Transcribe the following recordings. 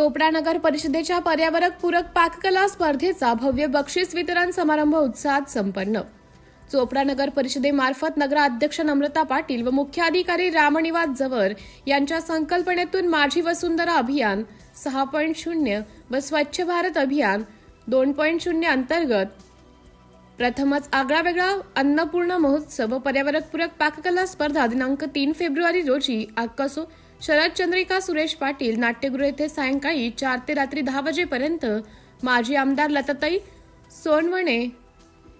चोपडा नगर परिषदेच्या पर्यावरणपूरक पाककला स्पर्धेचा भव्य बक्षीस वितरण समारंभ उत्साहात संपन्न। चोपडा नगर परिषदेमार्फत नगराध्यक्ष नम्रता पाटील व मुख्याधिकारी रामनिवास जवर यांच्या संकल्पनेतून माझी वसुंधरा अभियान 6.0 व स्वच्छ भारत अभियान 2.0 अंतर्गत प्रथमच आगळावेगळा अन्नपूर्णा महोत्सव व पर्यावरणपूरक पाककला स्पर्धा दिनांक 3 फेब्रुवारी रोजी आक्कासो शरद चंद्रिका सुरेश पाटील नाट्यगृह येथे सायंकाळी 4 ते रात्री 10 वाजेपर्यंत माजी आमदार लताताई सोनवणे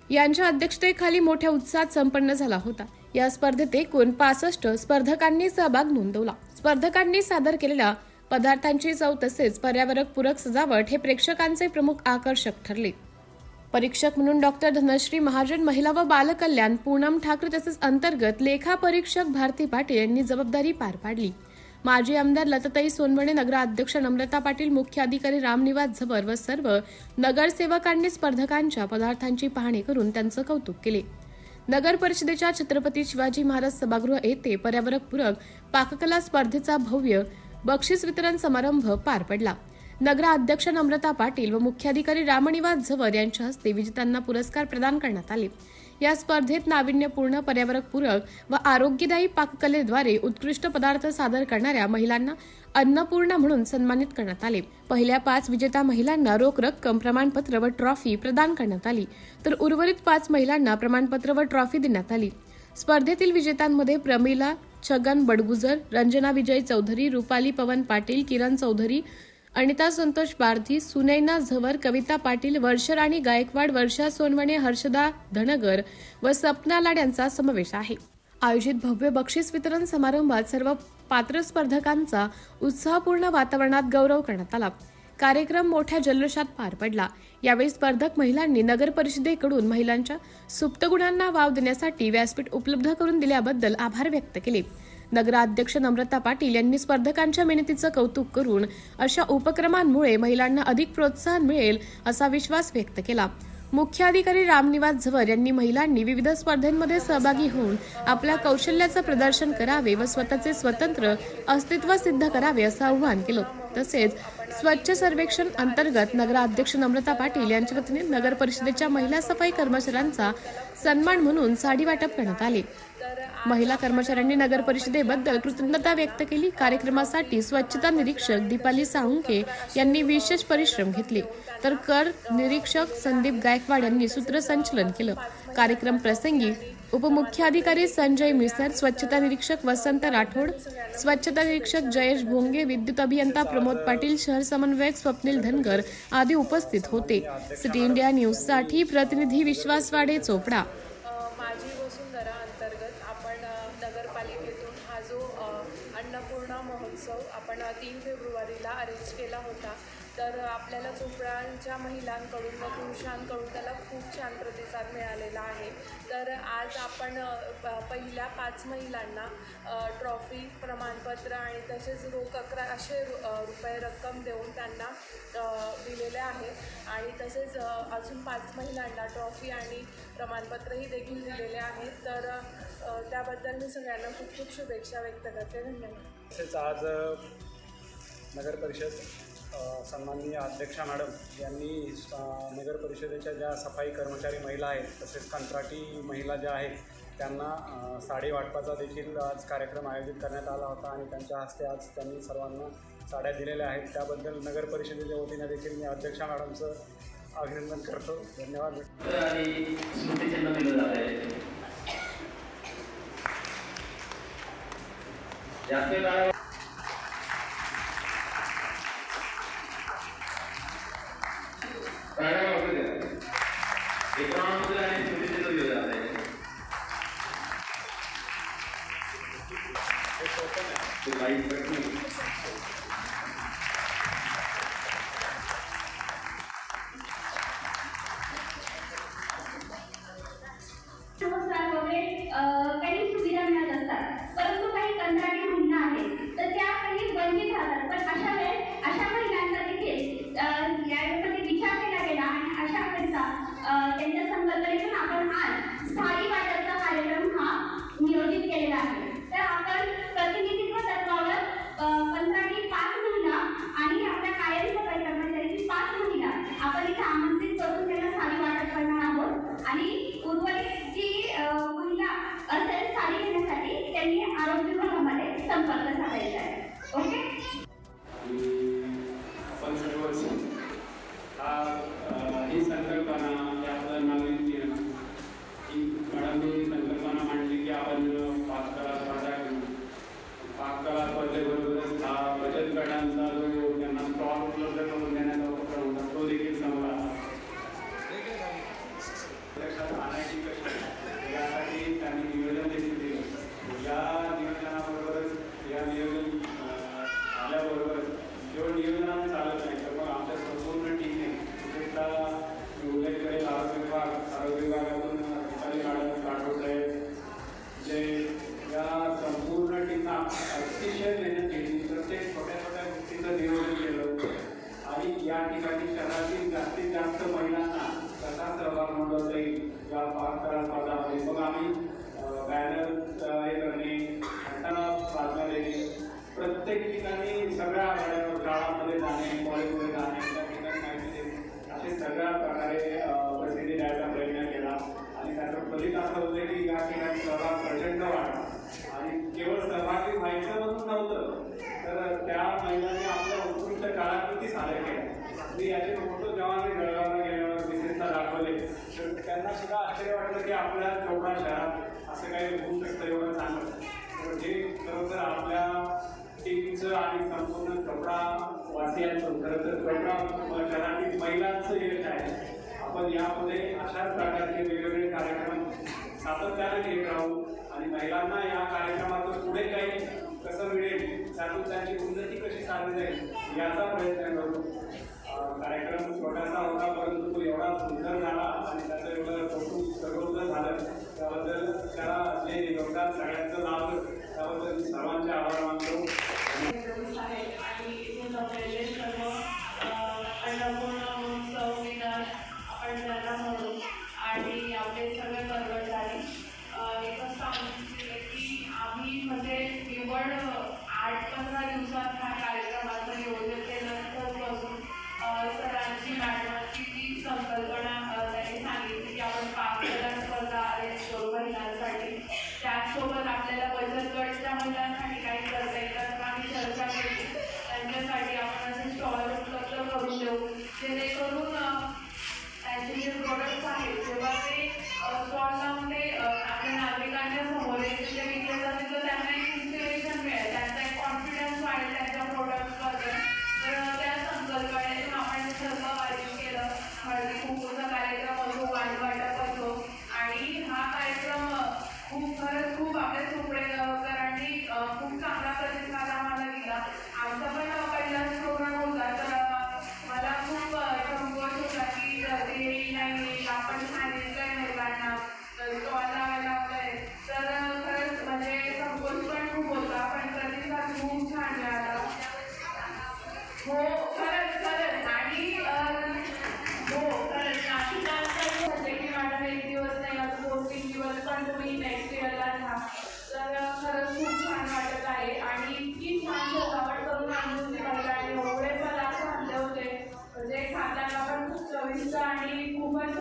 यांच्या अध्यक्षतेखाली मोठ्या उत्साहात संपन्न झाला होता। या स्पर्धेत एकूण 65 स्पर्धकांनी सहभाग नोंदवला। स्पर्धकांनी सादर केलेल्या पदार्थांची चव तसेच पर्यावरणपूरक सजावट हे प्रेक्षकांचे प्रमुख आकर्षक ठरले। परीक्षक म्हणून डॉक्टर धनश्री महाजन, महिला व बालकल्याण पूनम ठाकरे तसेच अंतर्गत लेखा परीक्षक भारती पाटील यांनी जबाबदारी पार पाडली। माजी आमदार लताताई सोनवणे, नगराध्यक्ष नम्रता पाटील, मुख्य अधिकारी रामनिवास झवर व सर्व नगरसेवकांनी स्पर्धकांच्या पदार्थांची पाहणी करून त्यांचं कौतुक केले। नगर परिषदेच्या छत्रपती शिवाजी महाराज सभागृह येथे पर्यावरणपूरक पाककला स्पर्धेचा भव्य बक्षीस वितरण समारंभ पार पडला। नगराध्यक्ष नम्रता पाटील व मुख्याधिकारी रामनिवास झवर यांच्या हस्ते विजेत्यांना पुरस्कार प्रदान करण्यात आले। या स्पर्धेत नाविन्यपूर्ण, पर्यावरणपूरक व आरोग्यदायी पाककलेद्वारे उत्कृष्ट पदार्थ सादर करणाऱ्या महिलांना अन्नपूर्णा म्हणून सन्मानित करण्यात आले। पहिल्या 5 विजेता महिलांना रोख रक्कम, प्रमाणपत्र व ट्रॉफी प्रदान करण्यात आली, तर उर्वरित 5 महिलांना प्रमाणपत्र व ट्रॉफी देण्यात आली। स्पर्धेतील विजेत्यांमध्ये प्रमिला छगन बडगुजर, रंजना विजय चौधरी, रुपाली पवन पाटील, किरण चौधरी, अनिता संतोष बारधी, सुनैना झवर, कविता पाटील, वर्षराणी गायकवाड, वर्षा सोनवणे, हर्षदा धनगर व सपना लाड यांचा समावेश आहे। आयोजित भव्य बक्षीस वितरण समारंभात सर्व पात्र स्पर्धकांचा उत्साहपूर्ण वातावरणात गौरव करण्यात आला। कार्यक्रम मोठ्या जल्लोषात पार पडला। यावेळी स्पर्धक महिलांनी नगर परिषदेकडून महिलांच्या सुप्त गुणांना वाव देण्यासाठी व्यासपीठ उपलब्ध करून दिल्याबद्दल आभार व्यक्त केले। नगराध्यक्ष नम्रता पाटील यांनी स्पर्धकांच्या मेहनतीचं कौतुक करून अशा उपक्रमांमुळे महिलांना अधिक प्रोत्साहन मिळेल असा विश्वास व्यक्त केला। मुख्याधिकारी रामनिवास झवर यांनी महिलांनी विविध स्पर्धांमध्ये सहभागी होऊन आपल्या कौशल्याचं प्रदर्शन करावे व स्वतःचे स्वतंत्र अस्तित्व सिद्ध करावे असं आवाहन केलं। तसेच स्वच्छ सर्वेक्षण अंतर्गत नगराध्यक्ष नम्रता पाटील यांच्या वतीने नगर परिषदेच्या महिला सफाई कर्मचाऱ्यांचा सन्मान म्हणून साडी वाटप करण्यात आले। महिला कर्मचाऱ्यांनी नगर परिषदेबद्दल कृतज्ञता व्यक्त केली। कार्यक्रमासाठी स्वच्छता निरीक्षक दीपाली साळुंखे यांनी विशेष परिश्रम घेतले, तर कर निरीक्षक संदीप गायकवाड यांनी सूत्रसंचलन केलं। कार्यक्रम प्रसंगी उपमुख्याधिकारी संजय मिसर, स्वच्छता निरीक्षक वसंत राठोड, स्वच्छता निरीक्षक जयेश भोंगे, विद्युत अभियंता प्रमोद पाटील, शहर समन्वयक स्वप्नील धनगर आदी उपस्थित होते। सिटी इंडिया न्यूज साठी प्रतिनिधी विश्वास वाडे, चोपडा। माझी वसुंधरा अंतर्गत आपण नगरपालिकेतून हा जो अन्नपूर्णा महोत्सव आपण 3 फेब्रुवारीला अरेंज केला होता, तर आपल्याला चोपड्याच्या महिलांकडून व पुरुषांकडून त्याला खूप छान प्रतिसाद मिळालेला आहे। तर आज आपण पहिल्या 5 महिलांना ट्रॉफी, प्रमाणपत्र आणि तसेच रोख 1100 रुपये रक्कम देऊन त्यांना दिलेले आहे आणि तसेच अजून 5 महिलांना ट्रॉफी आणि प्रमाणपत्रही देखील दिलेले आहेत। तर त्याबद्दल मी सगळ्यांना खूप खूप शुभेच्छा व्यक्त करते। धन्यवाद। तसेच आज नगर परिषद सन्माननीय अध्यक्षा मॅडम यांनी नगर परिषदेच्या ज्या सफाई कर्मचारी महिला आहेत तसेच कंत्राटी महिला ज्या आहेत त्यांना साडी वाटपाचा देखील आज कार्यक्रम आयोजित करण्यात आला होता आणि त्यांच्या हस्ते आज त्यांनी सर्वांना साड्या दिलेल्या आहेत। त्याबद्दल नगर परिषदेच्या वतीने देखील मी अध्यक्षा मॅडमचं अभिनंदन करतो। धन्यवाद। काही सुविधा मिळत असतात, परंतु काही कंत्राटी महिला आहेत तर त्या काही वंचित राहतात। पण अशा वेळेस अशा महिलांचा देखील यामध्ये विचार केला गेला आणि अशा करिता त्यांच्या संकल्पनेतून आपण आज साडी वाटपाचा कार्यक्रम हा नियोजित केलेला आहे। तर आपण प्रतिनिधित्व तत्वावर कंत्राटी 5 महिला आणि आपल्या ठिकाणी शहरातील जास्तीत जास्त महिलांना कसा सहभाग नोंदवता येईल या पाककला स्पर्धामध्ये. मग आम्ही बॅनर हे करणे, घंटाना बातम्या देणे, प्रत्येक ठिकाणी सगळ्या शाळांमध्ये जाणे, कॉलेजमध्ये जाणे, त्या ठिकाणी माहिती देणे, असे सगळ्या प्रकारे प्रसिद्धी द्यायचा प्रयत्न केला. आणि त्याचं फलित असं होतं की या ठिकाणी सहभाग प्रचंड वाढला. आणि केवळ सहभागी व्हायचं म्हणून नव्हतं, तर त्या महिलांनी आपल्या उत्कृष्ट कलाकृती सादर केल्या. मी याचे फोटो जेव्हा मी जळगावला गेल्यावर विशेषतः दाखवले, तर त्यांना सुद्धा आश्चर्य वाटलं की आपल्या चोपडा शहरात असं काही होऊ शकतं एवढं चांगलं. तर हे खरं तर आपल्या टीमचं आणि संपूर्ण चोपडा वासियांचं, खरं तर चोपडा शहरातील महिलांचं यश आहे. आपण यामध्ये अशाच प्रकारचे वेगवेगळे कार्यक्रम सातत्याने घेत राहू आणि महिलांना या कार्यक्रमातून पुढे काही कसं मिळेल, त्यातून त्यांची उन्नती कशी साधली जाईल याचा प्रयत्न करू. कार्यक्रम छोटासा होता, परंतु तो एवढा सुंदर झाला आणि त्याचं एवढं कौतुक सर्वत्र झालं. त्याबद्दल त्याला जे योगदान सगळ्यांचं लावलं त्याबद्दल सर्वांचे आभार मानतो. आणि इथून जमलेले सर्व अन्नपूर्णा महोत्सव विनर आपण त्यांना म्हणू आणि आपले सगळे कर्मचारी एकच सांगू इच्छिते की आम्ही म्हणजे निवड 8-15 दिवसात हा कार्यक्रमाचं नियोजन केल्यानंतरपासून सरांची मॅडमांची जी संकल्पना त्यांनी सांगितली की आपण पाककला स्पर्धा अरेंज करू महिलांसाठी. त्याचसोबत आपल्याला बचत गटच्या महिलांसाठी काही करता येतात तर आम्ही चर्चा केली. त्यांच्यासाठी आपण असे स्टॉल उपलब्ध करून देऊ जेणेकरून त्यांचे जे प्रोडक्ट्स आहेत जेव्हा ते स्टॉलमध्ये आपल्या नागरिकांच्या समोर जे विकले जाते तर त्यांना एक इन्स्पिरेशन मिळेल, त्यांचा एक कॉन्फिडन्स वाढेल त्यांच्या प्रोडक्ट्सबद्दल. तर त्या संकल्पनेतून आपण सर्व आयोजन केलं. हळदी कुंकूचा कार्यक्रम असो, वाणवाटप असो आणि हा कार्यक्रम खरंच खूप आपल्या चोपडेकरांनी खूप चांगला प्रतिसाद आम्हाला दिला. आमचा पण पहिलाच प्रोग्राम होता तर मला खूप संकोच होता की ते नाही आपण सांगितलं आहे महिलांना स्टॉल लावायला लावलंय, तर खरंच म्हणजे संकोच पण खूप होता, पण प्रतिसाद खूप छान मिळाला. हो खरंच आणि हो खरंच नाशिकांचं होते की मॅडम एक दिवस नाही आता 2-3 दिवस पण तुम्ही नेक्स्ट इयरला राहा. तर खरंच खूप छान वाटत आहे आणि इतकी छान सजावट करून आणून दिली आणि एवढे पदार्थ आणले होते म्हणजे खाताना पण खूप चविष्ट आणि खूपच